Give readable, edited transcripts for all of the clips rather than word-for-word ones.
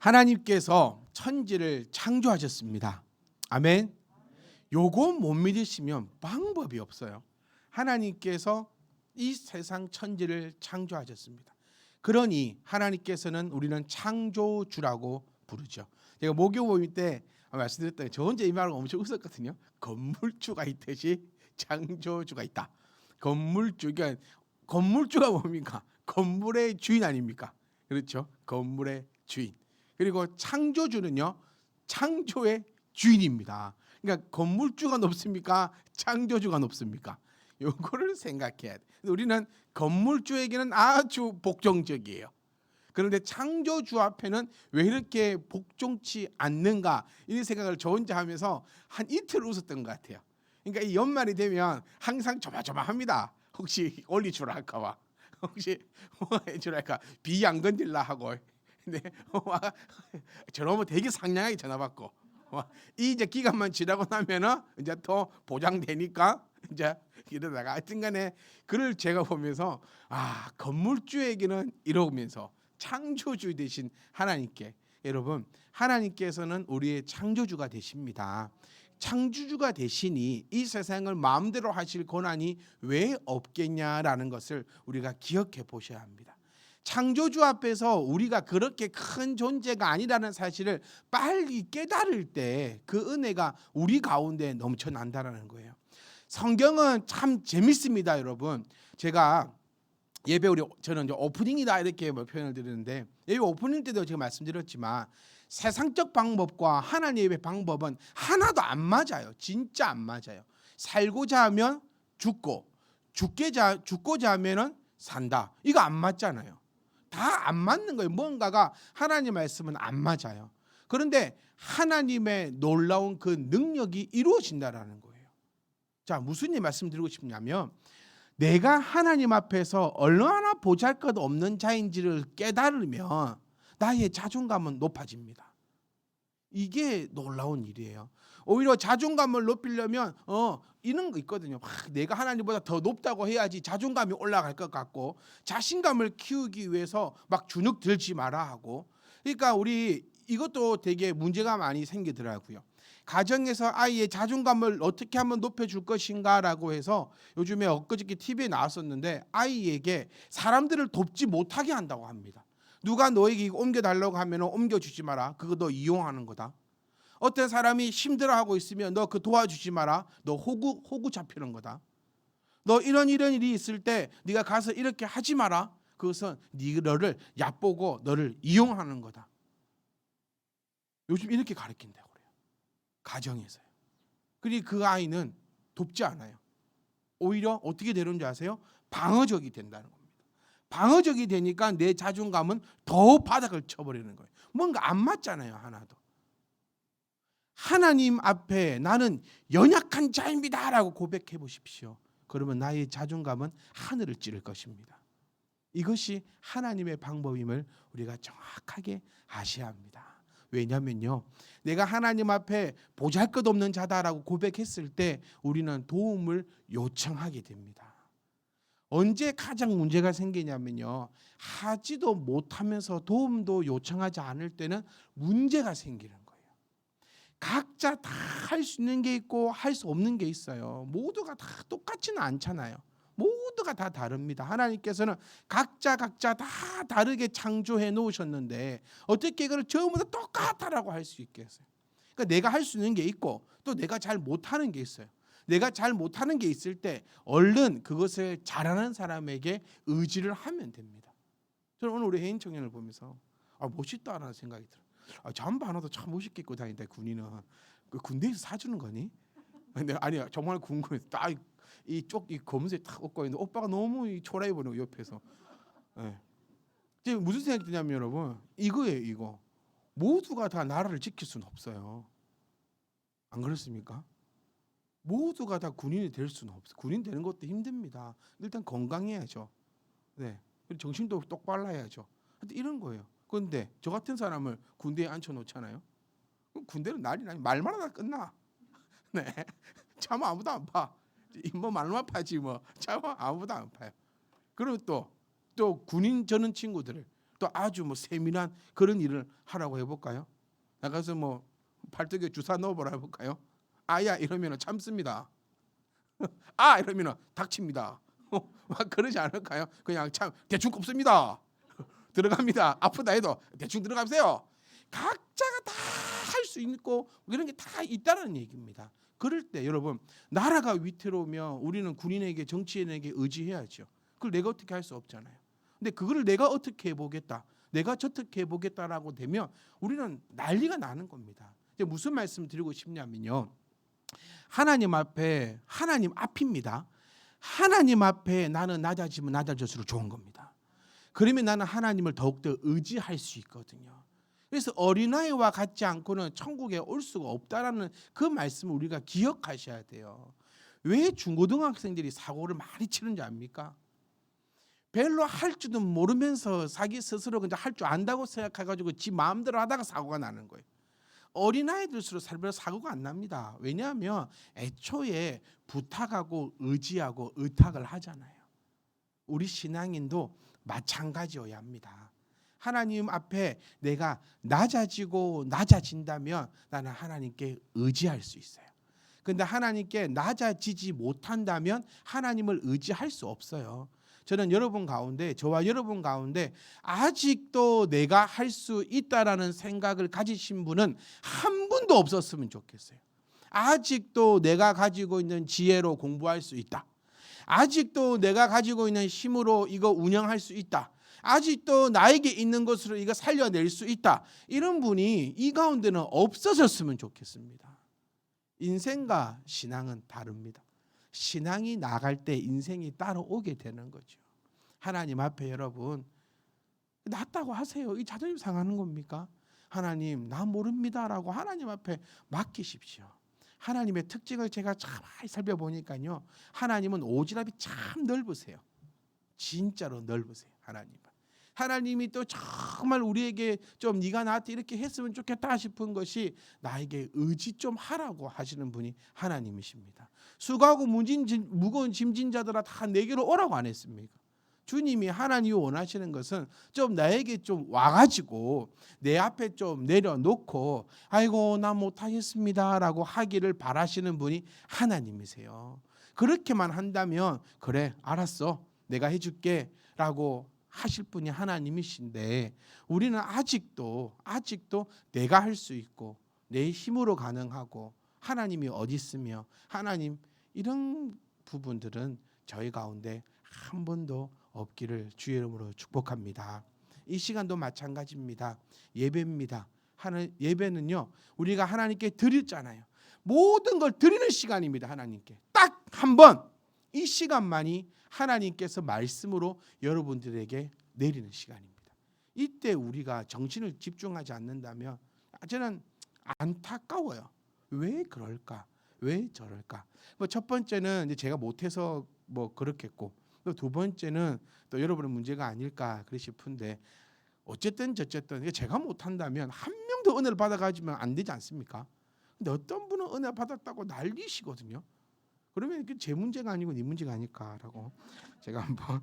하나님께서 천지를 창조하셨습니다. 아멘. 요거 못 믿으시면 방법이 없어요. 하나님께서 이 세상 천지를 창조하셨습니다. 그러니 하나님께서는 우리는 창조주라고 부르죠. 제가 목요 모임 때 말씀드렸더니 저 혼자 이 말을 엄청 웃었거든요. 건물주가 있듯이 창조주가 있다. 건물주, 그러니까 건물주가 뭡니까? 건물의 주인 아닙니까? 그렇죠. 건물의 주인. 그리고 창조주는요, 창조의 주인입니다. 그러니까 건물주가 높습니까? 창조주가 높습니까? 요거를 생각해야 돼. 우리는 건물주에게는 아주 복종적이에요. 그런데 창조주 앞에는 왜 이렇게 복종치 않는가, 이 생각을 저 혼자 하면서 한 이틀 웃었던 것 같아요. 그러니까 이 연말이 되면 항상 조마조마합니다. 혹시 올리주라 할까봐, 혹시 뭐 해주라 할까, 비 안 건질라 하고. 근데 저놈은 되게 상냥하게 전화 받고, 이제 기간만 지나고 나면은 이제 또 보장되니까 이제 이러다가 하여튼간에 그를 제가 보면서 건물주에게는 이러면서 창조주 되신 하나님께, 여러분 하나님께서는 우리의 창조주가 되십니다. 창조주가 되시니 이 세상을 마음대로 하실 권한이 왜 없겠냐라는 것을 우리가 기억해 보셔야 합니다. 창조주 앞에서 우리가 그렇게 큰 존재가 아니라는 사실을 빨리 깨달을 때 그 은혜가 우리 가운데 넘쳐난다는 거예요. 성경은 참 재밌습니다, 여러분. 제가 예배 저는 이제 오프닝이다 이렇게 표현을 드리는데, 예배 오프닝 때도 제가 말씀드렸지만 세상적 방법과 하나님의 방법은 하나도 안 맞아요. 진짜 안 맞아요. 살고자 하면 죽고, 죽고자 하면은 산다. 이거 안 맞잖아요. 다 안 맞는 거예요. 뭔가가 하나님 말씀은 안 맞아요. 그런데 하나님의 놀라운 그 능력이 이루어진다라는 거예요. 자, 무슨 일 말씀드리고 싶냐면, 내가 하나님 앞에서 얼마나 보잘것없는 자인지를 깨달으면 나의 자존감은 높아집니다. 이게 놀라운 일이에요. 오히려 자존감을 높이려면 이런 거 있거든요. 내가 하나님보다 더 높다고 해야지 자존감이 올라갈 것 같고, 자신감을 키우기 위해서 막 주눅 들지 마라 하고. 그러니까 우리 이것도 되게 문제가 많이 생기더라고요. 가정에서 아이의 자존감을 어떻게 하면 높여줄 것인가라고 해서 요즘에 엊그저께 TV에 나왔었는데, 아이에게 사람들을 돕지 못하게 한다고 합니다. 누가 너에게 이거 옮겨달라고 하면 옮겨주지 마라. 그거 너 이용하는 거다. 어떤 사람이 힘들어하고 있으면 너 그 도와주지 마라. 너 호구 잡히는 거다. 너 이런 일이 있을 때 네가 가서 이렇게 하지 마라. 그것은 너를 얕보고 너를 이용하는 거다. 요즘 이렇게 가르친다고 그래요. 가정에서요. 그리고 그 아이는 돕지 않아요. 오히려 어떻게 되는 줄 아세요? 방어적이 된다는 겁니다. 방어적이 되니까 내 자존감은 더 바닥을 쳐버리는 거예요. 뭔가 안 맞잖아요, 하나도. 하나님 앞에 나는 연약한 자입니다라고 고백해 보십시오. 그러면 나의 자존감은 하늘을 찌를 것입니다. 이것이 하나님의 방법임을 우리가 정확하게 아셔야 합니다. 왜냐면요, 내가 하나님 앞에 보잘것없는 자다라고 고백했을 때 우리는 도움을 요청하게 됩니다. 언제 가장 문제가 생기냐면요, 하지도 못하면서 도움도 요청하지 않을 때는 문제가 생기는 거예요. 각자 다 할 수 있는 게 있고 할 수 없는 게 있어요. 모두가 다 똑같지는 않잖아요. 모두가 다 다릅니다. 하나님께서는 각자 다 다르게 창조해 놓으셨는데 어떻게 그걸 전부 다 똑같다라고 할 수 있겠어요? 그러니까 내가 할 수 있는 게 있고 또 내가 잘 못하는 게 있어요. 내가 잘 못하는 게 있을 때 얼른 그것을 잘하는 사람에게 의지를 하면 됩니다. 저는 오늘 우리 혜인 청년을 보면서 멋있다라는 생각이 들어요. 잠바 하나도 참 멋있게 입고 다닌다. 군인은 그 군대에서 사주는 거니? 근데 아니야, 정말 궁금해. 딱 이 검은색 딱 입고 있는데 오빠가 너무 초라해 보이는 거 옆에서. 지금 무슨 생각이 드냐면 여러분, 이거예요. 이거 모두가 다 나라를 지킬 수는 없어요. 안 그렇습니까? 모두가 다 군인이 될 수는 없어요. 군인 되는 것도 힘듭니다. 일단 건강해야죠. 네, 그리고 정신도 똑바로 해야죠. 이런 거예요. 그런데 저 같은 사람을 군대에 앉혀놓잖아요. 그럼 군대는 난리 나니, 말만 하다 끝나. 네, 참 아무도 안 봐. 뭐 말만 파지 뭐. 참 아무도 안 파요. 그리고 또 군인 저는 친구들을 또 아주 뭐 세밀한 그런 일을 하라고 해볼까요? 나가서 뭐 팔뚝에 주사 넣어보라 해볼까요? 아야 이러면 참습니다. 아 이러면 닥칩니다. 막 그러지 않을까요? 그냥 참 대충 꼽습니다. 들어갑니다. 아프다 해도 대충 들어가세요. 각자가 다 할 수 있고 이런 게 다 있다는 얘기입니다. 그럴 때 여러분 나라가 위태로우면 우리는 군인에게 정치인에게 의지해야죠. 그걸 내가 어떻게 할 수 없잖아요. 근데 그걸 내가 어떻게 해보겠다, 내가 저떻게 해보겠다라고 되면 우리는 난리가 나는 겁니다. 이제 무슨 말씀 드리고 싶냐면요, 하나님 앞에, 하나님 앞입니다. 하나님 앞에 나는 낮아지면 낮아질수록 좋은 겁니다. 그러면 나는 하나님을 더욱더 의지할 수 있거든요. 그래서 어린아이와 같지 않고는 천국에 올 수가 없다라는 그 말씀을 우리가 기억하셔야 돼요. 왜 중고등학생들이 사고를 많이 치는지 압니까? 별로 할 줄도 모르면서 자기 스스로 그냥 할 줄 안다고 생각해가지고 지 마음대로 하다가 사고가 나는 거예요. 어린아이들수록 살벌 사고가 안 납니다. 왜냐하면 애초에 부탁하고 의지하고 의탁을 하잖아요. 우리 신앙인도 마찬가지여야 합니다. 하나님 앞에 내가 낮아지고 낮아진다면 나는 하나님께 의지할 수 있어요. 그런데 하나님께 낮아지지 못한다면 하나님을 의지할 수 없어요. 저는 여러분 가운데, 저와 여러분 가운데 아직도 내가 할 수 있다라는 생각을 가지신 분은 한 분도 없었으면 좋겠어요. 아직도 내가 가지고 있는 지혜로 공부할 수 있다. 아직도 내가 가지고 있는 힘으로 이거 운영할 수 있다. 아직도 나에게 있는 것으로 이거 살려낼 수 있다. 이런 분이 이 가운데는 없어졌으면 좋겠습니다. 인생과 신앙은 다릅니다. 신앙이 나갈 때 인생이 따라오게 되는 거죠. 하나님 앞에 여러분 낫다고 하세요. 이 자존심 상하는 겁니까? 하나님 나 모릅니다라고 하나님 앞에 맡기십시오. 하나님의 특징을 제가 참 많이 살펴보니까요, 하나님은 오지랖이 참 넓으세요. 진짜로 넓으세요. 하나님이 또 정말 우리에게 좀 네가 나한테 이렇게 했으면 좋겠다 싶은 것이 나에게 의지 좀 하라고 하시는 분이 하나님이십니다. 수고하고 무거운 짐진 자들아 다 내게로 오라고 안 했습니까? 주님이 하나님이 원하시는 것은 좀 나에게 좀 와가지고 내 앞에 좀 내려놓고 아이고 나 못하겠습니다라고 하기를 바라시는 분이 하나님이세요. 그렇게만 한다면 그래 알았어 내가 해줄게 라고 하실 분이 하나님이신데, 우리는 아직도 내가 할 수 있고 내 힘으로 가능하고 하나님이 어디 있으며 하나님 이런 부분들은 저희 가운데 한 번도 없기를 주의 이름으로 축복합니다. 이 시간도 마찬가지입니다. 예배입니다. 예배는요 우리가 하나님께 드렸잖아요. 모든 걸 드리는 시간입니다. 하나님께 딱 한 번 이 시간만이 하나님께서 말씀으로 여러분들에게 내리는 시간입니다. 이때 우리가 정신을 집중하지 않는다면 저는 안타까워요. 왜 그럴까? 왜 저럴까? 첫 번째는 이제 제가 못해서 그렇겠고, 또 두 번째는 또 여러분의 문제가 아닐까 그래 싶은데, 어쨌든 제가 못한다면 한 명도 은혜를 받아가지면 안 되지 않습니까? 근데 어떤 분은 은혜 받았다고 난리시거든요. 그러면 제 문제가 아니고 네 문제가 아닐까라고 제가 한번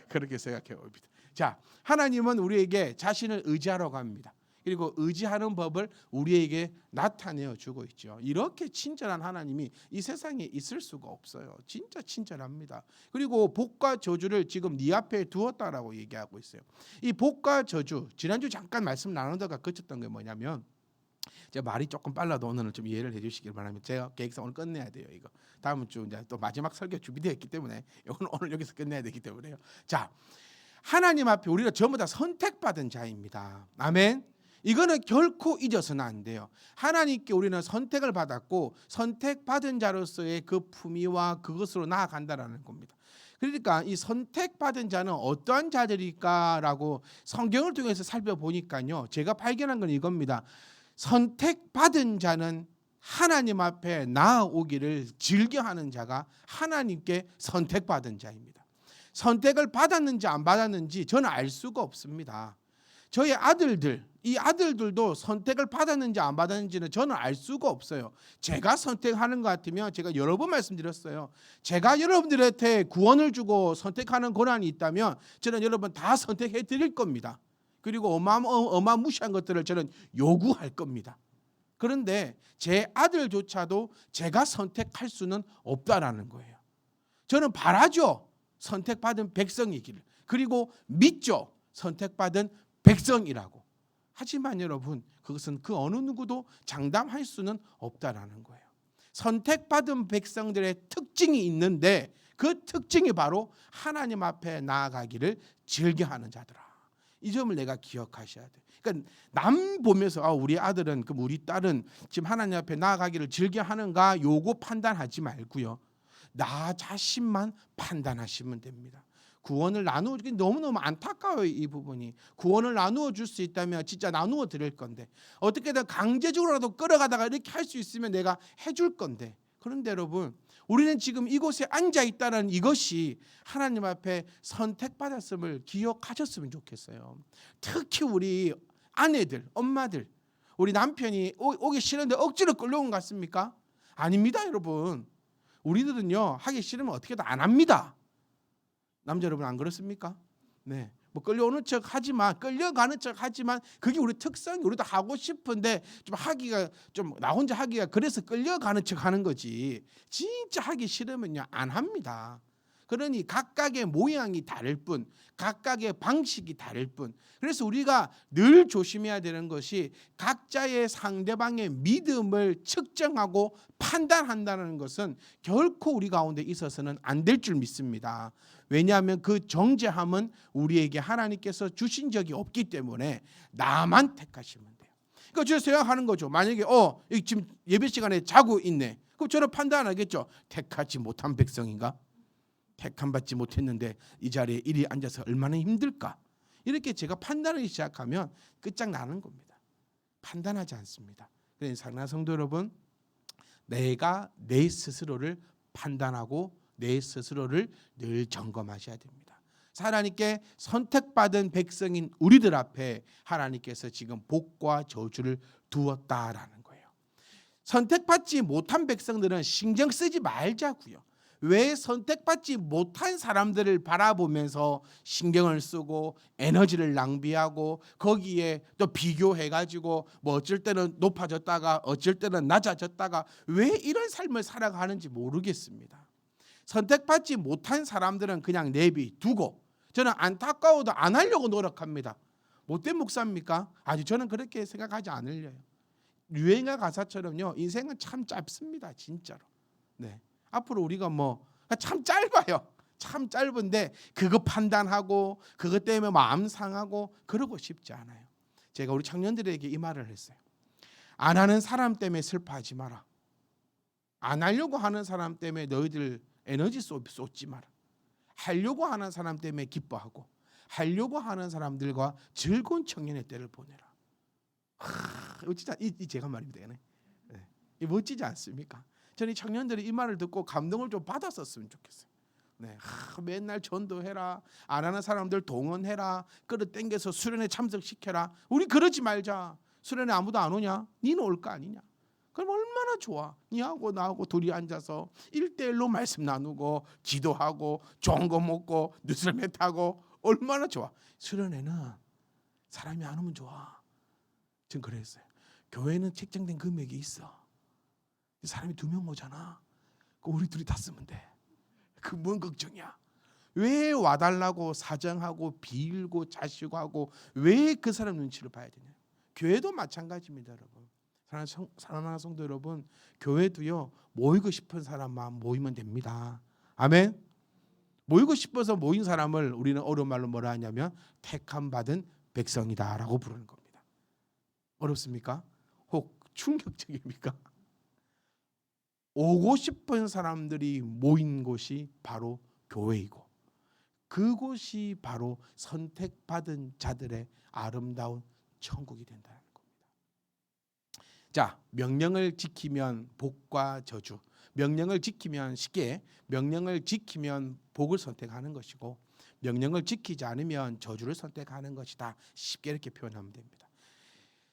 그렇게 생각해 봅니다. 자, 하나님은 우리에게 자신을 의지하라고 합니다. 그리고 의지하는 법을 우리에게 나타내어 주고 있죠. 이렇게 친절한 하나님이 이 세상에 있을 수가 없어요. 진짜 친절합니다. 그리고 복과 저주를 지금 네 앞에 두었다라고 얘기하고 있어요. 이 복과 저주, 지난주 잠깐 말씀 나누다가 그쳤던 게 뭐냐면, 제가 말이 조금 빨라도 오늘은 좀 이해를 해주시길 바랍니다. 제가 계획상 오늘 끝내야 돼요. 이거 다음 주 이제 또 마지막 설교 준비되어 있기 때문에 오늘 여기서 끝내야 되기 때문에요. 자, 하나님 앞에 우리가 전부 다 선택받은 자입니다. 아멘. 이거는 결코 잊어서는 안 돼요. 하나님께 우리는 선택을 받았고 선택받은 자로서의 그 품위와 그것으로 나아간다라는 겁니다. 그러니까 이 선택받은 자는 어떠한 자들일까라고 성경을 통해서 살펴보니까요, 제가 발견한 건 이겁니다. 선택받은 자는 하나님 앞에 나아오기를 즐겨하는 자가 하나님께 선택받은 자입니다. 선택을 받았는지 안 받았는지 저는 알 수가 없습니다. 저희 아들들, 이 아들들도 선택을 받았는지 안 받았는지는 저는 알 수가 없어요. 제가 선택하는 것 같으면 제가 여러 번 말씀드렸어요. 제가 여러분들한테 구원을 주고 선택하는 권한이 있다면 저는 여러분 다 선택해 드릴 겁니다. 그리고 어마무시한 것들을 저는 요구할 겁니다. 그런데 제 아들조차도 제가 선택할 수는 없다라는 거예요. 저는 바라죠. 선택받은 백성이기를. 그리고 믿죠. 선택받은 백성이라고. 하지만 여러분, 그것은 그 어느 누구도 장담할 수는 없다라는 거예요. 선택받은 백성들의 특징이 있는데 그 특징이 바로 하나님 앞에 나아가기를 즐겨하는 자들아. 이 점을 내가 기억하셔야 돼. 그러니까 남 보면서 우리 아들은, 우리 딸은 지금 하나님 앞에 나아가기를 즐겨하는가 요거 판단하지 말고요. 나 자신만 판단하시면 됩니다. 구원을 나누어 주기 너무너무 안타까워요. 이 부분이. 구원을 나누어 줄 수 있다면 진짜 나누어 드릴 건데 어떻게든 강제적으로라도 끌어가다가 이렇게 할 수 있으면 내가 해줄 건데, 그런데 여러분, 우리는 지금 이곳에 앉아 있다는 이것이 하나님 앞에 선택받았음을 기억하셨으면 좋겠어요. 특히 우리 아내들, 엄마들, 우리 남편이 오기 싫은데 억지로 끌려온 것 같습니까? 아닙니다, 여러분. 우리들은요, 하기 싫으면 어떻게든 안 합니다. 남자 여러분 안 그렇습니까? 네. 뭐 끌려오는 척 하지만, 끌려가는 척 하지만 그게 우리 특성이, 우리도 하고 싶은데 좀 하기가, 좀 나 혼자 하기가 그래서 끌려가는 척 하는 거지, 진짜 하기 싫으면요 안 합니다. 그러니 각각의 모양이 다를 뿐, 각각의 방식이 다를 뿐. 그래서 우리가 늘 조심해야 되는 것이 각자의 상대방의 믿음을 측정하고 판단한다는 것은 결코 우리 가운데 있어서는 안 될 줄 믿습니다. 왜냐하면 그 정죄함은 우리에게 하나님께서 주신 적이 없기 때문에 나만 택하시면 돼요. 그러니까 제가 생각하는 거죠. 만약에 지금 예배 시간에 자고 있네. 그럼 저는 판단하겠죠. 택하지 못한 백성인가? 택함받지 못했는데 이 자리에 이리 앉아서 얼마나 힘들까? 이렇게 제가 판단을 시작하면 끝장나는 겁니다. 판단하지 않습니다. 그래서 사랑하는 성도 여러분, 내가 내 스스로를 판단하고 내 스스로를 늘 점검하셔야 됩니다. 하나님께 선택받은 백성인 우리들 앞에 하나님께서 지금 복과 저주를 두었다라는 거예요. 선택받지 못한 백성들은 신경 쓰지 말자고요. 왜 선택받지 못한 사람들을 바라보면서 신경을 쓰고 에너지를 낭비하고 거기에 또 비교해가지고 뭐 어쩔 때는 높아졌다가 어쩔 때는 낮아졌다가 왜 이런 삶을 살아가는지 모르겠습니다. 선택받지 못한 사람들은 그냥 내비두고, 저는 안타까워도 안 하려고 노력합니다. 못된 목사입니까? 아니, 저는 그렇게 생각하지 않으려요. 유행가 가사처럼요, 인생은 참 짧습니다, 진짜로. 네. 앞으로 우리가 참 짧아요. 참 짧은데 그거 판단하고 그것 때문에 마음 상하고 그러고 싶지 않아요. 제가 우리 청년들에게 이 말을 했어요. 안 하는 사람 때문에 슬퍼하지 마라. 안 하려고 하는 사람 때문에 너희들 에너지 쏟지 마라. 하려고 하는 사람 때문에 기뻐하고 하려고 하는 사람들과 즐거운 청년의 때를 보내라. 진짜 이 제가 말입니다. 네. 이 멋지지 않습니까? 저는 청년들이 이 말을 듣고 감동을 좀 받았었으면 좋겠어요. 네, 맨날 전도해라, 안 하는 사람들 동원해라, 끌어당겨서 수련회 참석시켜라. 우리 그러지 말자. 수련회 아무도 안 오냐? 니는 올 거 아니냐? 그럼 얼마나 좋아. 니하고 나하고 둘이 앉아서 1대1로 말씀 나누고 기도하고 좋은 거 먹고 누슬매 타고 얼마나 좋아. 수련회는 사람이 안 오면 좋아. 전 그랬어요. 교회는 책정된 금액이 있어. 사람이 2명 오잖아. 우리 둘이 다 쓰면 돼. 그 뭔 걱정이야. 왜 와달라고 사정하고 빌고 자식하고 왜 그 사람 눈치를 봐야 되냐. 교회도 마찬가지입니다, 여러분. 사랑하는 성도 여러분, 교회도요, 모이고 싶은 사람만 모이면 됩니다. 아멘. 모이고 싶어서 모인 사람을 우리는 어려운 말로 뭐라 하냐면 택함 받은 백성이다라고 부르는 겁니다. 어렵습니까? 혹 충격적입니까? 오고 싶은 사람들이 모인 곳이 바로 교회이고 그곳이 바로 선택받은 자들의 아름다운 천국이 된다는 겁니다. 자, 명령을 지키면 복과 저주, 명령을 지키면 쉽게 명령을 지키면 복을 선택하는 것이고 명령을 지키지 않으면 저주를 선택하는 것이다. 쉽게 이렇게 표현하면 됩니다.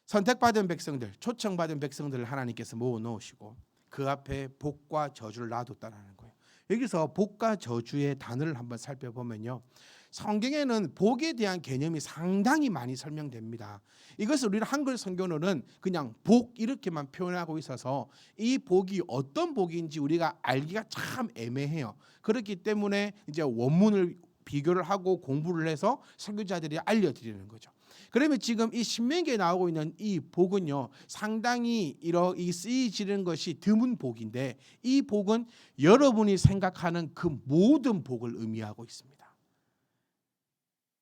선택받은 백성들, 초청받은 백성들을 하나님께서 모아놓으시고 그 앞에 복과 저주를 놔뒀다는 거예요. 여기서 복과 저주의 단어를 한번 살펴보면요, 성경에는 복에 대한 개념이 상당히 많이 설명됩니다. 이것을 우리는 한글 성경으로는 그냥 복 이렇게만 표현하고 있어서 이 복이 어떤 복인지 우리가 알기가 참 애매해요. 그렇기 때문에 이제 원문을 비교를 하고 공부를 해서 선교자들이 알려드리는 거죠. 그러면 지금 이 신명기에 나오고 있는 이 복은요, 상당히 이 쓰여지는 것이 드문 복인데, 이 복은 여러분이 생각하는 그 모든 복을 의미하고 있습니다.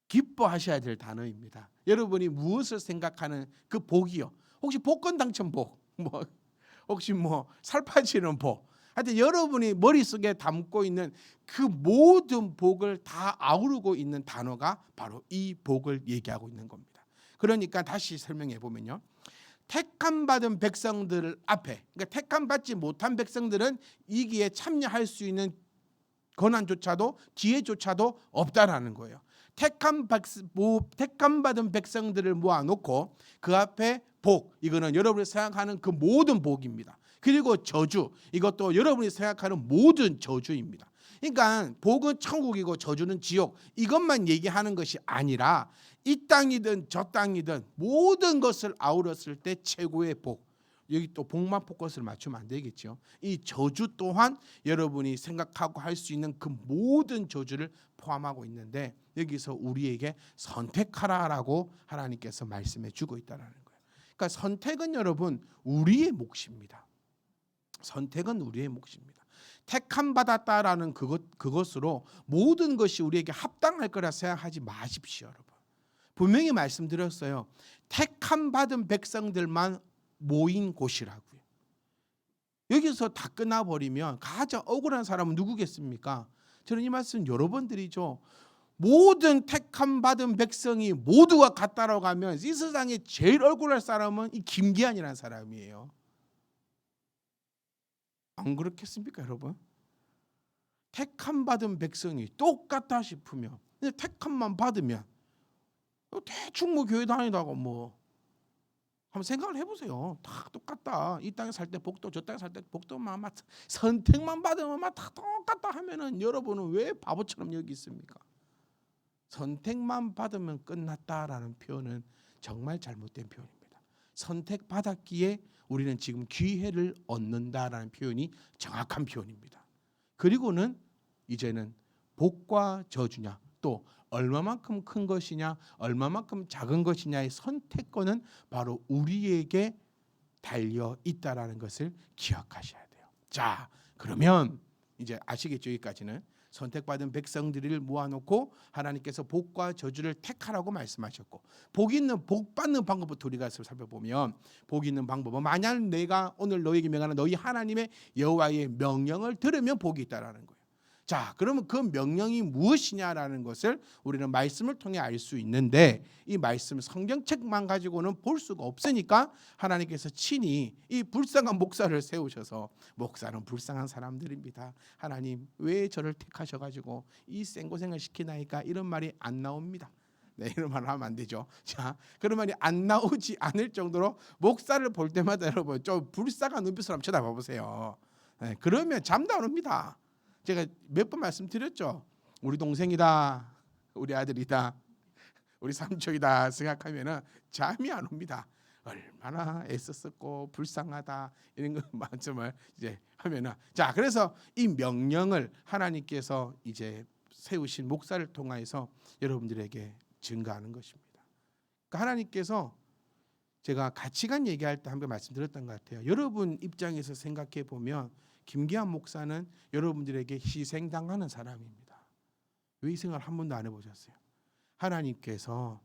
기뻐하셔야 될 단어입니다. 여러분이 무엇을 생각하는 그 복이요, 혹시 복권 당첨 복, 혹시 살 빠지는 복, 하여튼 여러분이 머릿속에 담고 있는 그 모든 복을 다 아우르고 있는 단어가 바로 이 복을 얘기하고 있는 겁니다. 그러니까 다시 설명해 보면요, 택함 받은 백성들 앞에, 그러니까 택함 받지 못한 백성들은 이기에 참여할 수 있는 권한조차도 기회조차도 없다라는 거예요. 택함 받은 백성들을 모아놓고 그 앞에 복, 이거는 여러분이 생각하는 그 모든 복입니다. 그리고 저주, 이것도 여러분이 생각하는 모든 저주입니다. 그러니까 복은 천국이고 저주는 지옥, 이것만 얘기하는 것이 아니라 이 땅이든 저 땅이든 모든 것을 아우렀을 때 최고의 복, 여기 또 복만 포커스를 맞추면 안 되겠죠. 이 저주 또한 여러분이 생각하고 할 수 있는 그 모든 저주를 포함하고 있는데, 여기서 우리에게 선택하라라고 하나님께서 말씀해 주고 있다는 거예요. 그러니까 선택은 여러분 우리의 몫입니다. 선택은 우리의 몫입니다. 택함 받았다라는 그것으로 모든 것이 우리에게 합당할 거라 생각하지 마십시오, 여러분. 분명히 말씀드렸어요. 택함 받은 백성들만 모인 곳이라고요. 여기서 다 끝나버리면 가장 억울한 사람은 누구겠습니까? 저는 이 말씀 여러 번 드리죠. 모든 택함 받은 백성이 모두가 같다라고 하면 이 세상에 제일 억울할 사람은 이 김기한이라는 사람이에요. 안 그렇겠습니까, 여러분? 택함 받은 백성이 똑같다 싶으면, 택함만 받으면 대충 교회 다니다가 한번 생각을 해보세요. 다 똑같다. 이 땅에 살 때 복도, 저 땅에 살 때 복도 선택만 받으면 다 똑같다 하면은 여러분은 왜 바보처럼 여기 있습니까? 선택만 받으면 끝났다라는 표현은 정말 잘못된 표현입니다. 선택받았기에 우리는 지금 기회를 얻는다라는 표현이 정확한 표현입니다. 그리고는 이제는 복과 저주냐, 또 얼마만큼 큰 것이냐, 얼마만큼 작은 것이냐의 선택권은 바로 우리에게 달려 있다라는 것을 기억하셔야 돼요. 자, 그러면 이제 아시겠죠? 여기까지는 선택받은 백성들을 모아놓고 하나님께서 복과 저주를 택하라고 말씀하셨고, 복 받는 방법부터 우리가 살펴보면, 복 있는 방법은 만약 내가 오늘 너에게 명하는 너희 하나님의 여호와의 명령을 들으면 복이 있다라는 거예요. 자, 그러면 그 명령이 무엇이냐라는 것을 우리는 말씀을 통해 알 수 있는데, 이 말씀 성경책만 가지고는 볼 수가 없으니까 하나님께서 친히 이 불쌍한 목사를 세우셔서, 목사는 불쌍한 사람들입니다, 하나님 왜 저를 택하셔가지고 이 생고생을 시키나이까, 이런 말이 안 나옵니다. 네, 이런 말을 하면 안 되죠. 자, 그런 말이 안 나오지 않을 정도로 목사를 볼 때마다 여러분 좀 불쌍한 눈빛으로 한번 쳐다봐 보세요. 네, 그러면 잠도 안 옵니다. 제가 몇 번 말씀드렸죠. 우리 동생이다, 우리 아들이다, 우리 삼촌이다 생각하면은 잠이 안 옵니다. 얼마나 애썼었고 불쌍하다, 이런 거 말씀을 이제 하면은, 자, 그래서 이 명령을 하나님께서 이제 세우신 목사를 통하여서 여러분들에게 증거하는 것입니다. 그러니까 하나님께서, 제가 가치관 얘기할 때 한번 말씀드렸던 것 같아요. 여러분 입장에서 생각해 보면 김기한 목사는 여러분들에게 희생당하는 사람입니다. 왜 이 생각을 한 번도 안 해보셨어요? 하나님께서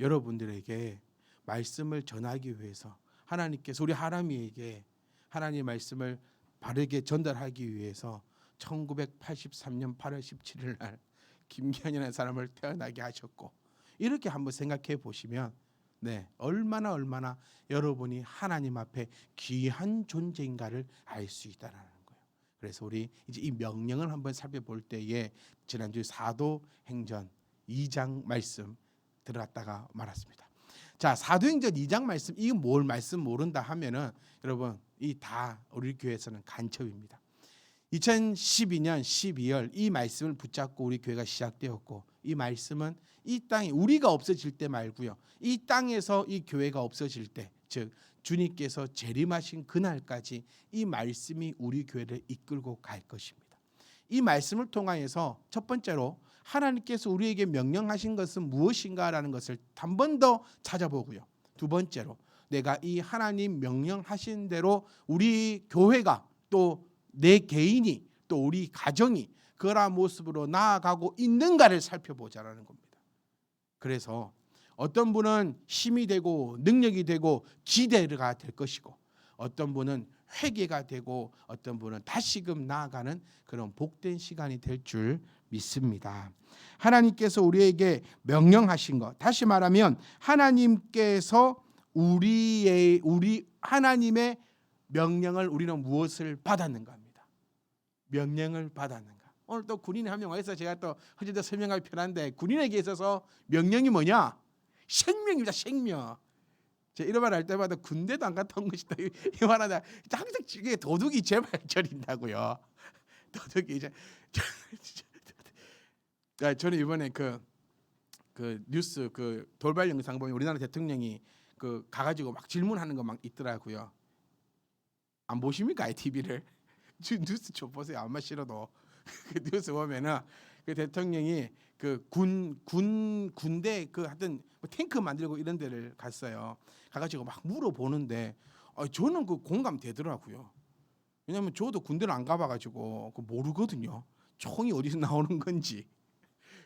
여러분들에게 말씀을 전하기 위해서, 하나님께서 우리 하람이에게 하나님의 말씀을 바르게 전달하기 위해서 1983년 8월 17일 날 김기한이라는 사람을 태어나게 하셨고, 이렇게 한번 생각해 보시면 얼마나 여러분이 하나님 앞에 귀한 존재인가를 알 수 있다라는 거예요. 그래서 우리 이제 이 명령을 한번 살펴볼 때에 지난주 사도행전 2장 말씀 들어갔다가 말았습니다. 자, 사도행전 2장 말씀, 이거 뭘 말씀 모른다 하면은 여러분 이 다 우리 교회에서는 간첩입니다. 2012년 12월 이 말씀을 붙잡고 우리 교회가 시작되었고, 이 말씀은 이 땅에 우리가 없어질 때 말고요, 이 땅에서 이 교회가 없어질 때, 즉 주님께서 재림하신 그날까지 이 말씀이 우리 교회를 이끌고 갈 것입니다. 이 말씀을 통하여서 첫 번째로 하나님께서 우리에게 명령하신 것은 무엇인가라는 것을 한 번 더 찾아보고요, 두 번째로 내가 이 하나님 명령하신 대로 우리 교회가 또 내 개인이 또 우리 가정이 그러한 모습으로 나아가고 있는가를 살펴보자라는 겁니다. 그래서 어떤 분은 힘이 되고 능력이 되고 기대가 될 것이고, 어떤 분은 회개가 되고, 어떤 분은 다시금 나아가는 그런 복된 시간이 될 줄 믿습니다. 하나님께서 우리에게 명령하신 것, 다시 말하면 하나님께서 우리 하나님의 명령을 우리는 무엇을 받았는가 합니다. 명령을 받았는가. 오늘 또 군인이 한 명 와서 제가 또 어제도 설명하기 편한데, 군인에게 있어서 명령이 뭐냐? 생명입니다. 생명. 제가 이런 말 할 때마다 군대도 안 갔다 온 것이다 이 말하다 항상 이게 도둑이 제발저린다고요. 도둑이 이제 저는 이번에 그 뉴스 그 돌발 영상 보면 우리나라 대통령이 그 가가지고 막 질문하는 거 막 있더라고요. 안 보십니까? TV를 뉴스 좀 보세요. 안만 싫어도 그 뉴스 보면은 그 대통령이 그 군대 그 하여튼 뭐 탱크 만들고 이런 데를 갔어요. 가가지고 막 물어보는데 저는 그 공감 되더라고요. 왜냐하면 저도 군대를 안 가봐가지고 그 모르거든요. 총이 어디서 나오는 건지.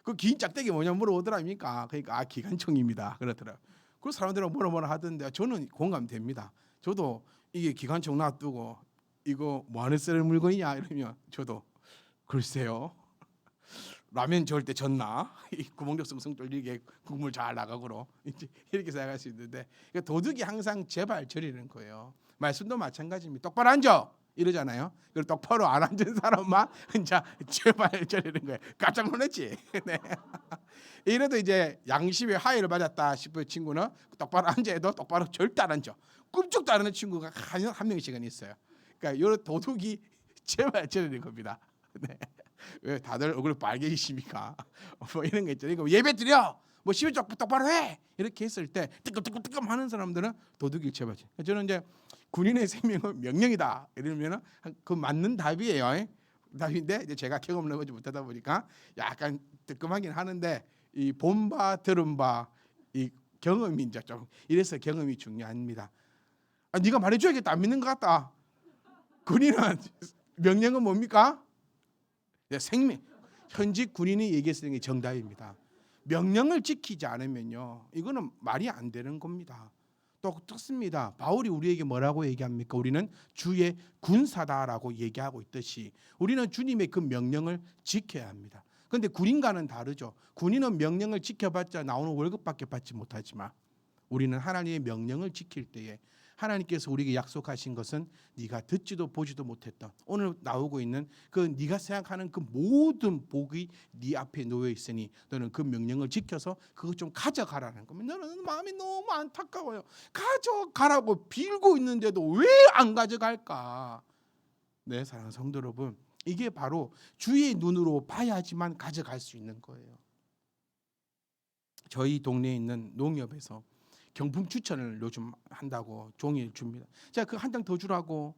그 긴 짝대기 뭐냐 물어보더랍니까? 그러니까 기관총입니다. 그러더라고요. 그 사람들은 뭐라 하던데 저는 공감됩니다. 저도 이게 기관총 놔두고 이거 뭐 하는 쓰는 물건이냐 이러면 저도 글쎄요. 라면 저을 때 졌나? 이 구멍력 숭숭 뚫리게 국물 잘 나가고로 이렇게 생각할 수 있는데, 도둑이 항상 제발 저리는 거예요. 말씀도 마찬가지입니다. 똑바로 앉아 이러잖아요. 그리고 똑바로 안 앉은 사람만 혼자 제발 저리는 거예요. 깜짝 놀랐지. 네. 이래도 이제 양심의 하해를 받았다 싶은 친구는 똑바로 앉아도 똑바로 절대 안 앉아. 꿈쩍도 안 하는 친구가 한 명씩은 있어요. 그러니까 이런 도둑이 제발 저리는 겁니다. 네. 왜 다들 얼굴 빨개지십니까? 뭐 이런 거 있죠. 그러니까 예배 드려, 뭐 시비 똑바로 해 이렇게 했을 때 뜨끔뜨끔 하는 사람들은 도둑이 제발지. 저는 이제 군인의 생명은 명령이다 이러면은 그 맞는 답이에요. 답인데 이제 제가 경험을 해보지 못하다 보니까 약간 뜨끔하긴 하는데, 이 본바 들은 바 이 경험이 이제 좀 이래서 경험이 중요합니다. 네가 말해줘야겠다. 안 믿는 것 같다. 군인은 명령은 뭡니까? 생명. 현직 군인이 얘기했을 게 정답입니다. 명령을 지키지 않으면요, 이거는 말이 안 되는 겁니다. 똑같습니다. 바울이 우리에게 뭐라고 얘기합니까? 우리는 주의 군사다라고 얘기하고 있듯이 우리는 주님의 그 명령을 지켜야 합니다. 그런데 군인과는 다르죠. 군인은 명령을 지켜봤자 나오는 월급밖에 받지 못하지만 우리는 하나님의 명령을 지킬 때에 하나님께서 우리에게 약속하신 것은 네가 듣지도 보지도 못했던, 오늘 나오고 있는 그 네가 생각하는 그 모든 복이 네 앞에 놓여 있으니 너는 그 명령을 지켜서 그것 좀 가져가라는 겁니다. 너는 마음이 너무 안타까워요. 가져가라고 빌고 있는데도 왜 안 가져갈까? 네, 사랑하는 성도 여러분, 이게 바로 주의 눈으로 봐야지만 가져갈 수 있는 거예요. 저희 동네에 있는 농협에서 경품 추천을 요즘 한다고 종이를 줍니다. 제가 그 한 장 더 주라고.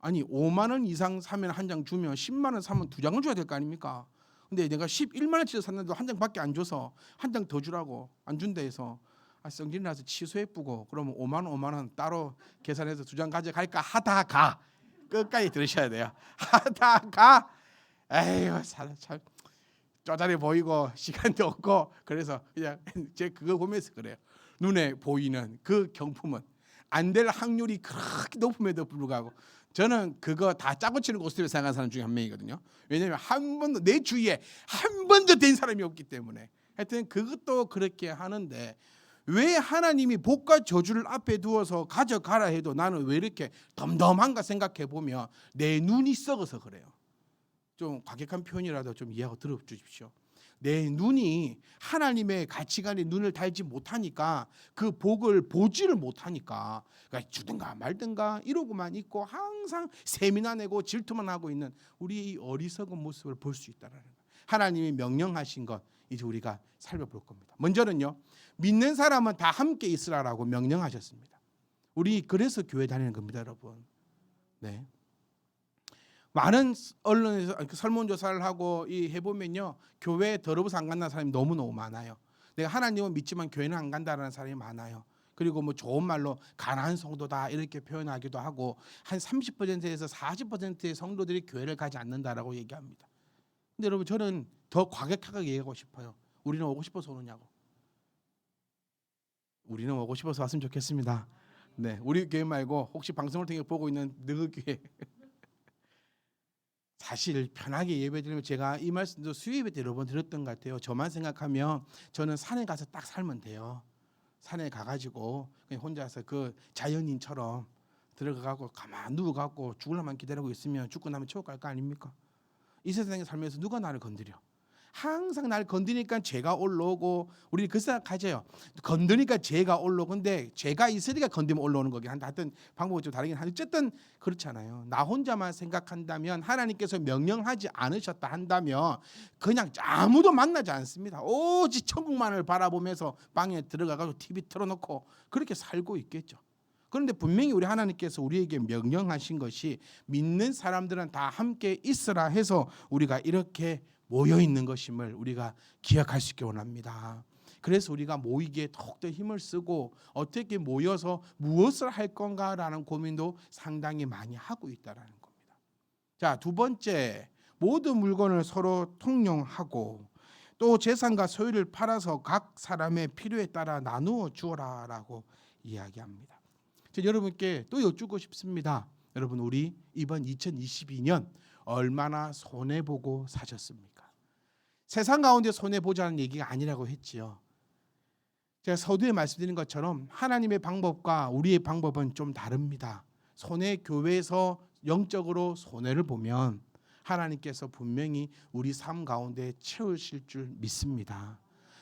아니 5만 원 이상 사면 한 장 주면 10만 원 사면 2장을 줘야 될 거 아닙니까? 근데 내가 11만 원치를 샀는데 한 장밖에 안 줘서 한 장 더 주라고 안 준다 해서 성질이 나서 취소해쁘고, 그러면 5만 원 따로 계산해서 2장 가져갈까 하다가, 끝까지 들으셔야 돼요. 하다가 에휴 참 쪼잔해 보이고 시간도 없고, 그래서 그냥 제 그거 보면서 그래요. 눈에 보이는 그 경품은 안 될 확률이 그렇게 높음에도 불구하고 저는 그거 다 짜고 치는 고스톱을 생각하는 사람 중에 한 명이거든요. 왜냐하면 한 번도 내 주위에 한 번도 된 사람이 없기 때문에. 하여튼 그것도 그렇게 하는데 왜 하나님이 복과 저주를 앞에 두어서 가져가라 해도 나는 왜 이렇게 덤덤한가 생각해 보면 내 눈이 썩어서 그래요. 좀 과격한 표현이라도 좀 이해하고 들어주십시오. 내 눈이 하나님의 가치관에 눈을 달지 못하니까 그 복을 보지를 못하니까 그러니까 주든가 말든가 이러고만 있고 항상 세미나 내고 질투만 하고 있는 우리 이 어리석은 모습을 볼 수 있다라는 거예요. 하나님이 명령하신 것 이제 우리가 살펴볼 겁니다. 먼저는요, 믿는 사람은 다 함께 있으라라고 명령하셨습니다. 우리 그래서 교회 다니는 겁니다, 여러분. 네. 많은 언론에서 설문조사를 하고 해보면요, 교회에 더러워서 안 간다는 사람이 너무너무 많아요. 내가 하나님은 믿지만 교회는 안 간다는 사람이 많아요. 그리고 뭐 좋은 말로 가난한 성도다 이렇게 표현하기도 하고 한 30%에서 40%의 성도들이 교회를 가지 않는다라고 얘기합니다. 근데 여러분, 저는 더 과격하게 얘기하고 싶어요. 우리는 오고 싶어서 오느냐고. 우리는 오고 싶어서 왔으면 좋겠습니다. 네, 우리 교회 말고 혹시 방송을 통해 보고 있는 너희 교회 사실 편하게 예배드리면 제가 이 말씀도 수요예배 때 여러 번 들었던 것 같아요. 저만 생각하면 저는 산에 가서 딱 살면 돼요. 산에 가가지고 그냥 혼자서 그 자연인처럼 들어가고 가만 누워갖고 죽을만 기다리고 있으면 죽고 나면 천국 갈 거 아닙니까? 이 세상에 살면서 누가 나를 건드려? 항상 날 건드니까 죄가 올라오고 우리 그 생각하죠. 건드니까 죄가 올라오고 근데 죄가 있으니까 건드면 올라오는 거긴 한데 하여튼 방법이 좀 다르긴 한데 어쨌든 그렇잖아요. 나 혼자만 생각한다면 하나님께서 명령하지 않으셨다 한다면 그냥 아무도 만나지 않습니다. 오직 천국만을 바라보면서 방에 들어가서 TV 틀어놓고 그렇게 살고 있겠죠. 그런데 분명히 우리 하나님께서 우리에게 명령하신 것이 믿는 사람들은 다 함께 있으라 해서 우리가 이렇게 모여 있는 것임을 우리가 기억할 수 있게 원합니다. 그래서 우리가 모이기에 더욱더 힘을 쓰고 어떻게 모여서 무엇을 할 건가라는 고민도 상당히 많이 하고 있다라는 겁니다. 자, 두 번째, 모든 물건을 서로 통용하고 또 재산과 소유를 팔아서 각 사람의 필요에 따라 나누어 주어라라고 이야기합니다. 여러분께 또 여쭙고 싶습니다. 여러분, 우리 이번 2022년 얼마나 손해보고 사셨습니까? 세상 가운데 손해보자는 얘기가 아니라고 했지요. 제가 서두에 말씀드린 것처럼 하나님의 방법과 우리의 방법은 좀 다릅니다. 교회에서 영적으로 손해를 보면 하나님께서 분명히 우리 삶 가운데 채우실 줄 믿습니다.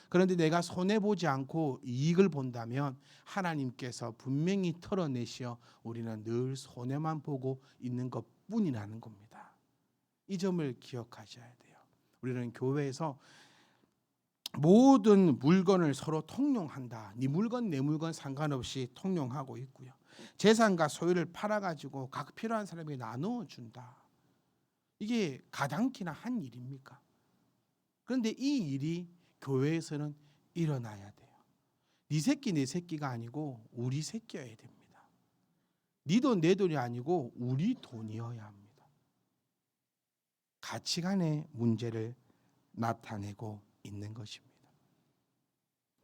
그런데 내가 손해보지 않고 이익을 본다면 하나님께서 분명히 털어내시어 우리는 늘 손해만 보고 있는 것뿐이라는 겁니다. 이 점을 기억하셔야 돼요. 우리는 교회에서 모든 물건을 서로 통용한다. 네 물건 내 물건 상관없이 통용하고 있고요. 재산과 소유를 팔아가지고 각 필요한 사람에게 나누어 준다. 이게 가당키나 한 일입니까? 그런데 이 일이 교회에서는 일어나야 돼요. 네 새끼 내 새끼가 아니고 우리 새끼여야 됩니다. 네 돈 내 돈이 아니고 우리 돈이어야 합니다. 가치관의 문제를 나타내고 있는 것입니다.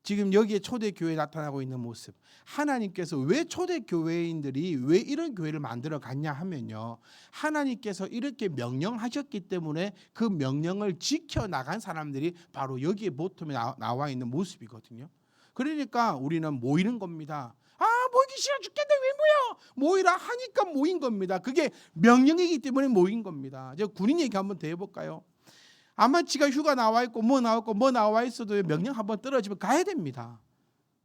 지금 여기에 초대교회에 나타나고 있는 모습, 하나님께서 왜 초대교회인들이 왜 이런 교회를 만들어 갔냐 하면요, 하나님께서 이렇게 명령하셨기 때문에 그 명령을 지켜나간 사람들이 바로 여기에 보통에 나와 있는 모습이거든요. 그러니까 우리는 모이는 겁니다. 모이기 싫어 죽겠네, 왜 모여? 모이라 하니까 모인 겁니다. 그게 명령이기 때문에 모인 겁니다. 제가 군인 얘기 한번 더 해볼까요? 아마치가 휴가 나와 있고 뭐 나와 있어도 명령 한번 떨어지면 가야 됩니다.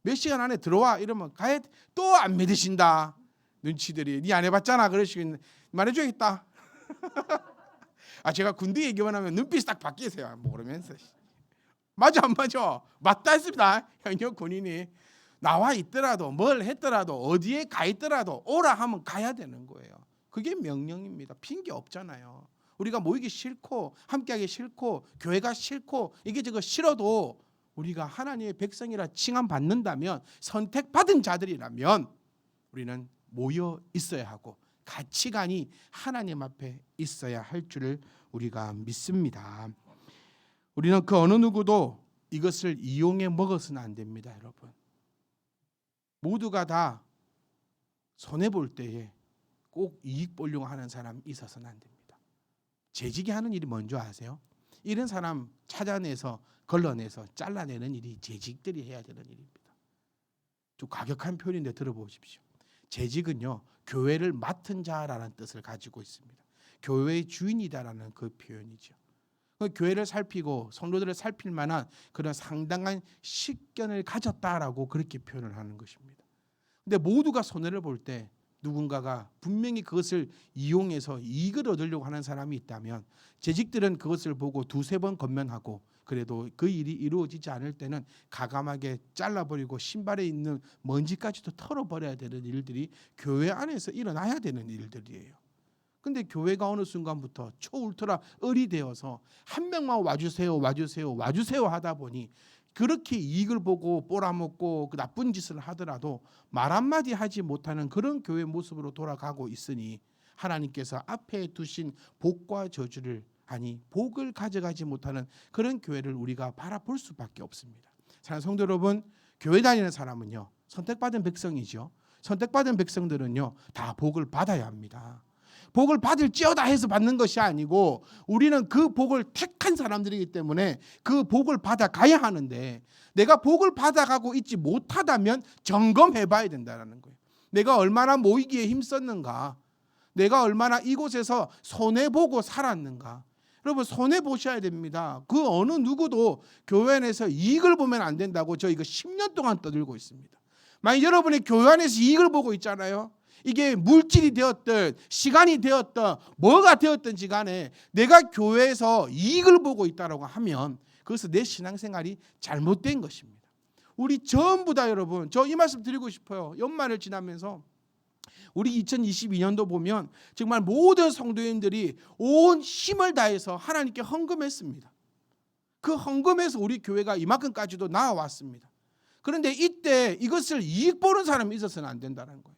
몇 시간 안에 들어와 이러면 가야 돼. 또 안 믿으신다. 눈치들이 니 안 해봤잖아 그러시긴 말해줘야겠다. 제가 군대 얘기만 하면 눈빛이 딱 바뀌세요. 모르면서. 맞아 안 맞아? 맞다 했습니다. 현역 군인이 나와 있더라도 뭘 했더라도 어디에 가 있더라도 오라 하면 가야 되는 거예요. 그게 명령입니다. 핑계 없잖아요. 우리가 모이기 싫고 함께하기 싫고 교회가 싫고 이게 저거 싫어도 우리가 하나님의 백성이라 칭함받는다면 선택받은 자들이라면 우리는 모여 있어야 하고 가치관이 하나님 앞에 있어야 할 줄을 우리가 믿습니다. 우리는 그 어느 누구도 이것을 이용해 먹어서는 안 됩니다. 여러분, 모두가 다 손해볼 때에 꼭 이익 보려고 하는 사람 있어서는 안 됩니다. 재직이 하는 일이 뭔지 아세요? 이런 사람 찾아내서 걸러내서 잘라내는 일이 재직들이 해야 되는 일입니다. 좀 과격한 표현인데 들어보십시오. 재직은요, 교회를 맡은 자라는 뜻을 가지고 있습니다. 교회의 주인이다라는 그 표현이죠. 교회를 살피고 성도들을 살필 만한 그런 상당한 식견을 가졌다라고 그렇게 표현을 하는 것입니다. 근데 모두가 손해를 볼 때 누군가가 분명히 그것을 이용해서 이익을 얻으려고 하는 사람이 있다면 재직들은 그것을 보고 두세 번 건면하고 그래도 그 일이 이루어지지 않을 때는 가감하게 잘라버리고 신발에 있는 먼지까지도 털어버려야 되는 일들이 교회 안에서 일어나야 되는 일들이에요. 근데 교회가 어느 순간부터 초울트라 을이 되어서 한 명만 와주세요 하다 보니 그렇게 이익을 보고 빨아먹고 그 나쁜 짓을 하더라도 말 한마디 하지 못하는 그런 교회 모습으로 돌아가고 있으니 하나님께서 앞에 두신 복과 저주를 복을 가져가지 못하는 그런 교회를 우리가 바라볼 수밖에 없습니다. 사랑하는 성도 여러분, 교회 다니는 사람은요, 선택받은 백성이죠. 선택받은 백성들은요, 다 복을 받아야 합니다. 복을 받을지어다 해서 받는 것이 아니고 우리는 그 복을 택한 사람들이기 때문에 그 복을 받아가야 하는데 내가 복을 받아가고 있지 못하다면 점검해 봐야 된다는 거예요. 내가 얼마나 모이기에 힘썼는가, 내가 얼마나 이곳에서 손해보고 살았는가. 여러분, 손해보셔야 됩니다. 그 어느 누구도 교회 안에서 이익을 보면 안 된다고 저 이거 10년 동안 떠들고 있습니다. 만약 여러분이 교회 안에서 이익을 보고 있잖아요. 이게 물질이 되었든 시간이 되었든 뭐가 되었든지 간에 내가 교회에서 이익을 보고 있다고 하면 그것은 내 신앙생활이 잘못된 것입니다. 우리 전부 다 여러분, 저 이 말씀 드리고 싶어요. 연말을 지나면서 우리 2022년도 보면 정말 모든 성도님들이 온 힘을 다해서 하나님께 헌금했습니다. 그 헌금에서 우리 교회가 이만큼까지도 나아왔습니다. 그런데 이때 이것을 이익 보는 사람이 있어서는 안 된다는 거예요.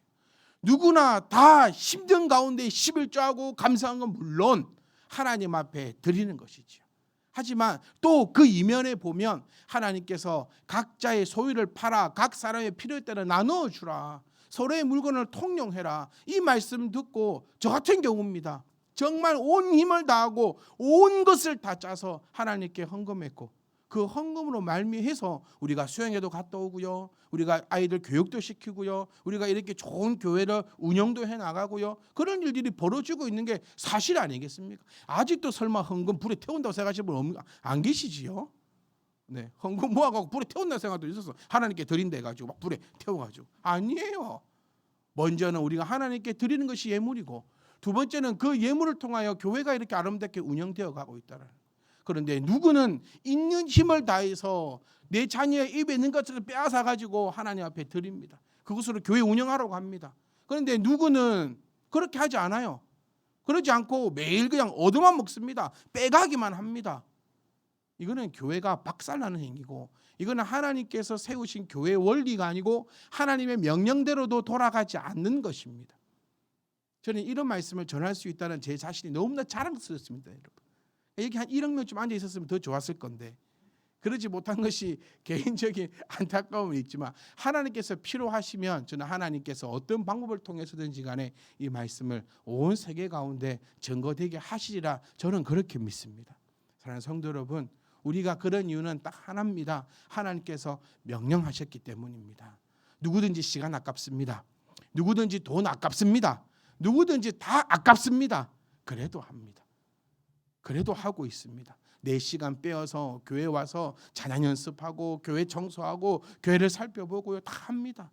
누구나 다 힘든 가운데 11조하고 감사한 건 물론 하나님 앞에 드리는 것이죠. 하지만 또 그 이면에 보면 하나님께서 각자의 소유를 팔아 각 사람의 필요에 따라 나누어 주라. 서로의 물건을 통용해라. 이 말씀 듣고 저 같은 경우입니다. 정말 온 힘을 다하고 온 것을 다 짜서 하나님께 헌금했고 그 헌금으로 말미해서 우리가 수영회도 갔다 오고요. 우리가 아이들 교육도 시키고요. 우리가 이렇게 좋은 교회를 운영도 해나가고요. 그런 일들이 벌어지고 있는 게 사실 아니겠습니까? 아직도 설마 헌금 불에 태운다고 생각하시는 분 안 계시지요? 네, 헌금 모아가지고 불에 태운다는 생각도 있었어. 하나님께 드린다 해가지고 막 불에 태워가지고. 아니에요. 먼저는 우리가 하나님께 드리는 것이 예물이고 두 번째는 그 예물을 통하여 교회가 이렇게 아름답게 운영되어 가고 있다는. 그런데 누구는 있는 힘을 다해서 내 자녀의 입에 있는 것들을 빼앗아 가지고 하나님 앞에 드립니다. 그것으로 교회 운영하라고 합니다. 그런데 누구는 그렇게 하지 않아요. 그러지 않고 매일 그냥 얻어만 먹습니다. 빼가기만 합니다. 이거는 교회가 박살나는 행위고 이거는 하나님께서 세우신 교회의 원리가 아니고 하나님의 명령대로도 돌아가지 않는 것입니다. 저는 이런 말씀을 전할 수 있다는 제 자신이 너무나 자랑스럽습니다. 여러분. 여기 한 1억 명쯤 앉아 있었으면 더 좋았을 건데 그러지 못한 것이 개인적인 안타까움이 있지만 하나님께서 필요하시면 저는 하나님께서 어떤 방법을 통해서든지 간에 이 말씀을 온 세계 가운데 증거되게 하시리라 저는 그렇게 믿습니다. 사랑하는 성도 여러분, 우리가 그런 이유는 딱 하나입니다. 하나님께서 명령하셨기 때문입니다. 누구든지 시간 아깝습니다. 누구든지 돈 아깝습니다. 누구든지 다 아깝습니다. 그래도 합니다. 그래도 하고 있습니다. 내 시간 빼어서 교회 와서 찬양 연습하고 교회 청소하고 교회를 살펴보고요. 다 합니다.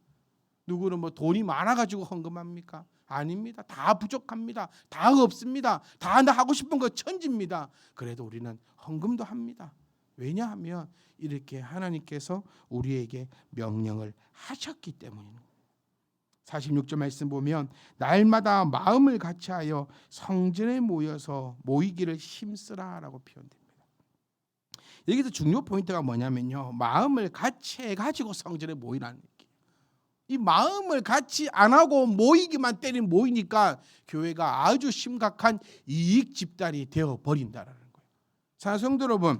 누구는 뭐 돈이 많아가지고 헌금합니까? 아닙니다. 다 부족합니다. 다 없습니다. 다 나 하고 싶은 거 천지입니다. 그래도 우리는 헌금도 합니다. 왜냐하면 이렇게 하나님께서 우리에게 명령을 하셨기 때문입니다. 46절 말씀 보면 날마다 마음을 같이하여 성전에 모여서 모이기를 힘쓰라라고 표현됩니다. 여기서 중요 포인트가 뭐냐면요, 마음을 같이 해가지고 성전에 모이라는 얘기예요. 이 마음을 같이 안 하고 모이기만 때리면 모이니까 교회가 아주 심각한 이익 집단이 되어 버린다라는 거예요. 자, 성도 여러분,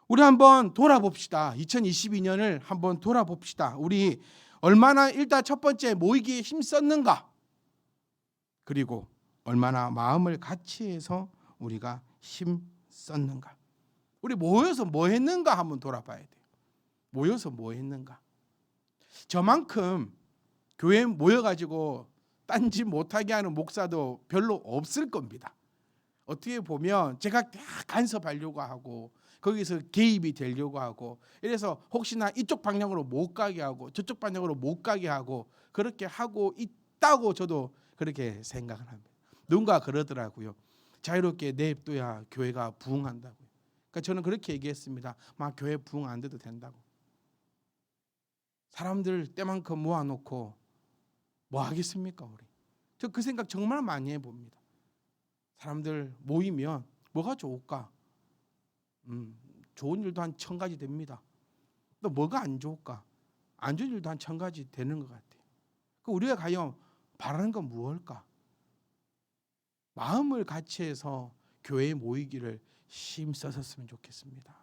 우리 한번 돌아봅시다. 2022년을 한번 돌아봅시다. 우리 얼마나 일단 첫 번째 모이기에 힘썼는가, 그리고 얼마나 마음을 같이 해서 우리가 힘썼는가. 우리 모여서 뭐 했는가 한번 돌아봐야 돼요. 모여서 뭐 했는가. 저만큼 교회에 모여가지고 딴짓 못하게 하는 목사도 별로 없을 겁니다. 어떻게 보면 제가 다 간섭하려고 하고 거기서 개입이 되려고 하고 이래서 혹시나 이쪽 방향으로 못 가게 하고 저쪽 방향으로 못 가게 하고 그렇게 하고 있다고 저도 그렇게 생각을 합니다. 누군가 그러더라고요. 자유롭게 내버려야 교회가 부흥한다고요. 그러니까 저는 그렇게 얘기했습니다. 막 교회 부흥 안 돼도 된다고. 사람들 때만큼 모아놓고 뭐 하겠습니까 우리? 저 그 생각 정말 많이 해봅니다. 사람들 모이면 뭐가 좋을까? 좋은 일도 한 1000가지 됩니다. 또 뭐가 안 좋을까? 안 좋은 일도 한 1000가지 되는 것 같아요. 그 우리가 과연 바라는 건 무엇일까? 마음을 같이 해서 교회에 모이기를 힘써셨으면 좋겠습니다.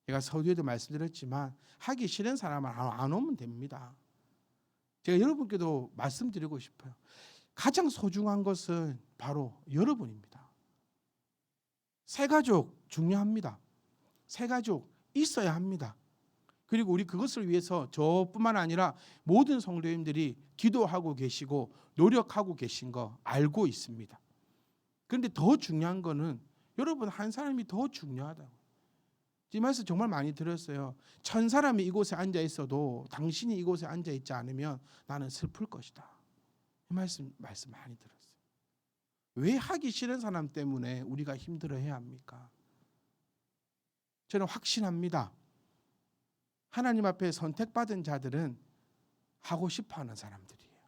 제가 서두에도 말씀드렸지만 하기 싫은 사람은 안 오면 됩니다. 제가 여러분께도 말씀드리고 싶어요. 가장 소중한 것은 바로 여러분입니다. 새가족 중요합니다. 새가족 있어야 합니다. 그리고 우리 그것을 위해서 저뿐만 아니라 모든 성도님들이 기도하고 계시고 노력하고 계신 거 알고 있습니다. 그런데 더 중요한 거는 여러분 한 사람이 더 중요하다고. 이 말씀 정말 많이 들었어요. 1000사람이 이곳에 앉아 있어도 당신이 이곳에 앉아 있지 않으면 나는 슬플 것이다. 이 말씀 많이 들었어요. 왜 하기 싫은 사람 때문에 우리가 힘들어해야 합니까? 저는 확신합니다. 하나님 앞에 선택받은 자들은 하고 싶어하는 사람들이에요.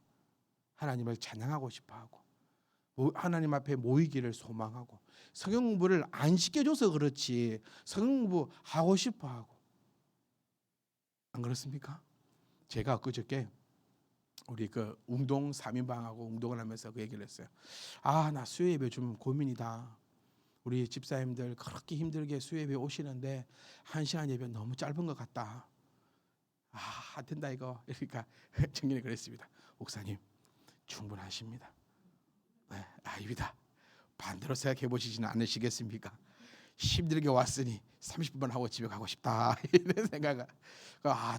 하나님을 찬양하고 싶어하고 하나님 앞에 모이기를 소망하고 성경 공부를 안 시켜줘서 그렇지 성경 공부 하고 싶어하고 안 그렇습니까? 제가 그저께 우리 그 운동 3인방하고 운동을 하면서 그 얘기를 했어요. 나 수요 예배 좀 고민이다. 우리 집사님들 그렇게 힘들게 수요 예배 오시는데 1시간 예배 너무 짧은 것 같다. 안 된다 이거. 그러니까 청년이 그랬습니다. 목사님 충분하십니다. 네, 아닙니다. 반대로 생각해 보시지는 않으시겠습니까? 힘들게 왔으니 30분만 하고 집에 가고 싶다 이런 생각을.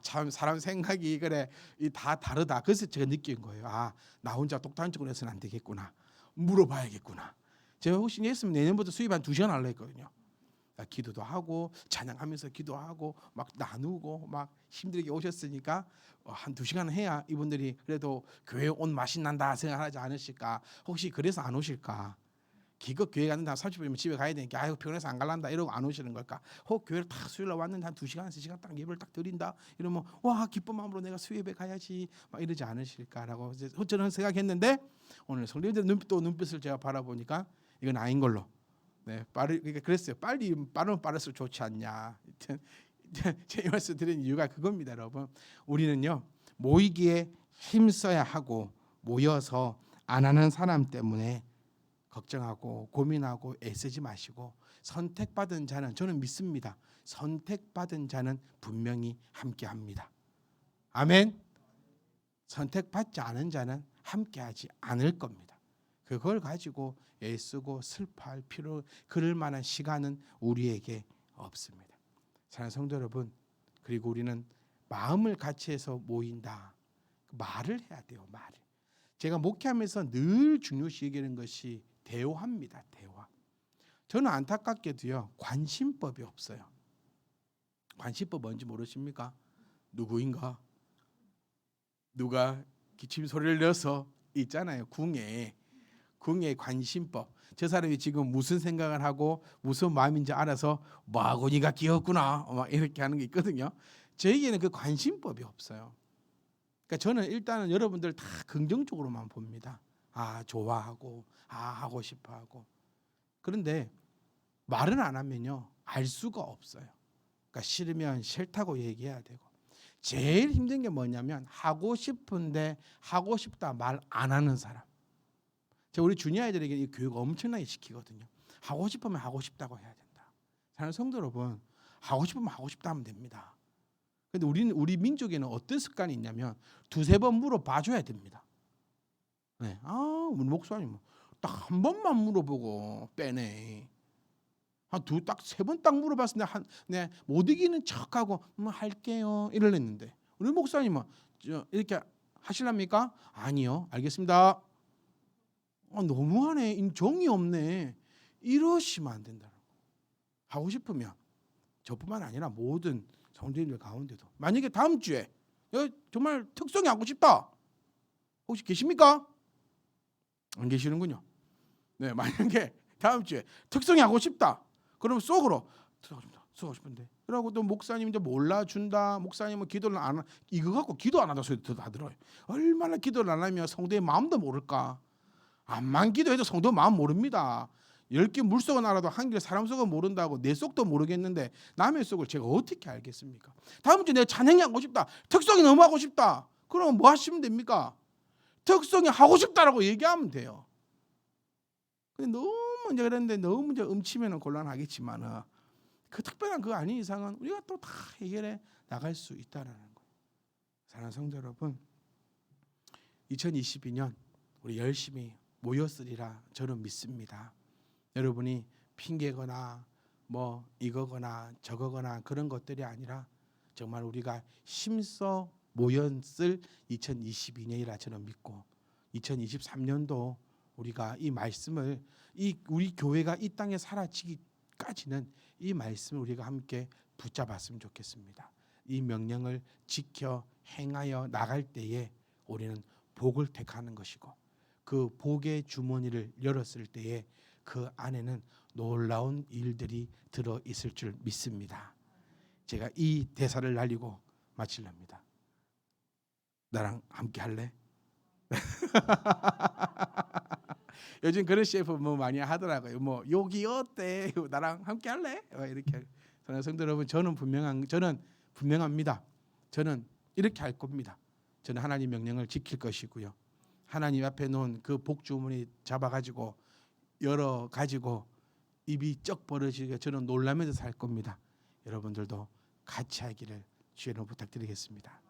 참 사람 생각이 그래 다 다르다. 그래서 제가 느낀 거예요. 나 혼자 독단적으로 해서는 안 되겠구나. 물어봐야겠구나. 제가 혹시 했으면 내년부터 수입 한 2시간 하려 했거든요. 기도도 하고 찬양하면서 기도하고 막 나누고 막 힘들게 오셨으니까 한 2시간 해야 이분들이 그래도 교회 온 맛이 난다 생각하지 않으실까. 혹시 그래서 안 오실까. 기껏 교회 갔는데 한 30분이면 집에 가야 되니까 피곤해서 안 갈란다 이러고 안 오시는 걸까. 혹 교회를 딱 수요일날 왔는데 한 2시간 3시간 딱 예배를 딱 드린다 이러면 와 기쁜 마음으로 내가 수요 예배 가야지 막 이러지 않으실까라고 저는 생각했는데 오늘 성도님들 눈빛을 제가 바라보니까 이건 아닌 걸로. 네, 그러니까 그랬어요. 빠르면 빠를수록 좋지 않냐. 제 말씀 드린 이유가 그겁니다, 여러분. 우리는요 모이기에 힘써야 하고 모여서 안 하는 사람 때문에 걱정하고 고민하고 애쓰지 마시고 선택받은 자는 저는 믿습니다. 선택받은 자는 분명히 함께합니다. 아멘. 선택받지 않은 자는 함께하지 않을 겁니다. 그걸 가지고 애쓰고 슬퍼할 필요 그럴 만한 시간은 우리에게 없습니다. 사랑하는 성도 여러분, 그리고 우리는 마음을 같이 해서 모인다. 말을 해야 돼요. 말을. 제가 목회하면서 늘 중요시 여기는 것이 대화입니다. 대화. 저는 안타깝게도요 관심법이 없어요. 관심법 뭔지 모르십니까? 누구인가? 누가 기침 소리를 내서 있잖아요. 궁에 관심법. 저 사람이 지금 무슨 생각을 하고 무슨 마음인지 알아서 뭐하고 니가 끼었구나 막 이렇게 하는 게 있거든요. 저에게는 그 관심법이 없어요. 그러니까 저는 일단은 여러분들 다 긍정적으로만 봅니다. 좋아하고 하고 싶어하고. 그런데 말은 안 하면요 알 수가 없어요. 그러니까 싫으면 싫다고 얘기해야 되고. 제일 힘든 게 뭐냐면 하고 싶은데 하고 싶다 말 안 하는 사람. 제가 우리 주니 아이들에게 이 교육 엄청나게 시키거든요. 하고 싶으면 하고 싶다고 해야 된다. 사랑하는 성도 여러분, 하고 싶으면 하고 싶다 하면 됩니다. 근데 우리 민족에는 어떤 습관이 있냐면 2-3번 물어봐줘야 됩니다. 네, 우리 목사님 딱 한 번만 물어보고 빼네. 딱 3번 딱 물어봤을 때 못 이기는 척하고 할게요 이러랬는데 우리 목사님은 이렇게 하실랍니까? 아니요. 알겠습니다. 너무하네. 정이 없네. 이러시면 안 된다. 하고 싶으면 저뿐만 아니라 모든 성도님들 가운데도 만약에 다음 주에 정말 특성이 하고 싶다. 혹시 계십니까? 안 계시는군요. 네, 만약에 다음 주에 특성이 하고 싶다. 그러면 속으로 하고 싶은데. 그러고 또 목사님 이제 몰라준다. 목사님은 기도를 안 이거 갖고 기도 안 한다 소리 다 들어요. 얼마나 기도를 안 하면 성도의 마음도 모를까. 암만 기도해도 성도 마음 모릅니다. 10개 물속은 알아도 한 개 사람 속은 모른다고 내 속도 모르겠는데 남의 속을 제가 어떻게 알겠습니까? 다음 주에 내가 찬양이 하고 싶다. 특성이 너무 하고 싶다. 그럼 뭐 하시면 됩니까? 특성이 하고 싶다라고 얘기하면 돼요. 근데 너무 이제 그런데 너무 이제 음치면 곤란하겠지만은 그 특별한 그거 아닌 이상은 우리가 또 다 해결해 나갈 수 있다라는 거예요. 사랑하는 성도 여러분, 2022년 우리 열심히 모였으리라 저는 믿습니다. 여러분이 핑계거나 뭐 이거거나 저거거나 그런 것들이 아니라 정말 우리가 힘써 모였을 2022년이라 저는 믿고 2023년도 우리가 이 말씀을 우리 교회가 이 땅에 사라지기까지는 이 말씀을 우리가 함께 붙잡았으면 좋겠습니다. 이 명령을 지켜 행하여 나갈 때에 우리는 복을 택하는 것이고 그 복의 주머니를 열었을 때에 그 안에는 놀라운 일들이 들어 있을 줄 믿습니다. 제가 이 대사를 날리고 마치렵니다. 나랑 함께 할래? 요즘 그런 셰프 뭐 많이 하더라고요. 뭐 여기 어때? 나랑 함께 할래? 이렇게. 성도 여러분, 저는 분명합니다. 저는 이렇게 할 겁니다. 저는 하나님 명령을 지킬 것이고요. 하나님 앞에 놓은 그 복주머니 잡아가지고 열어가지고 입이 쩍 벌어지게 저는 놀라면서 살 겁니다. 여러분들도 같이 하기를 주의 이름으로 부탁드리겠습니다.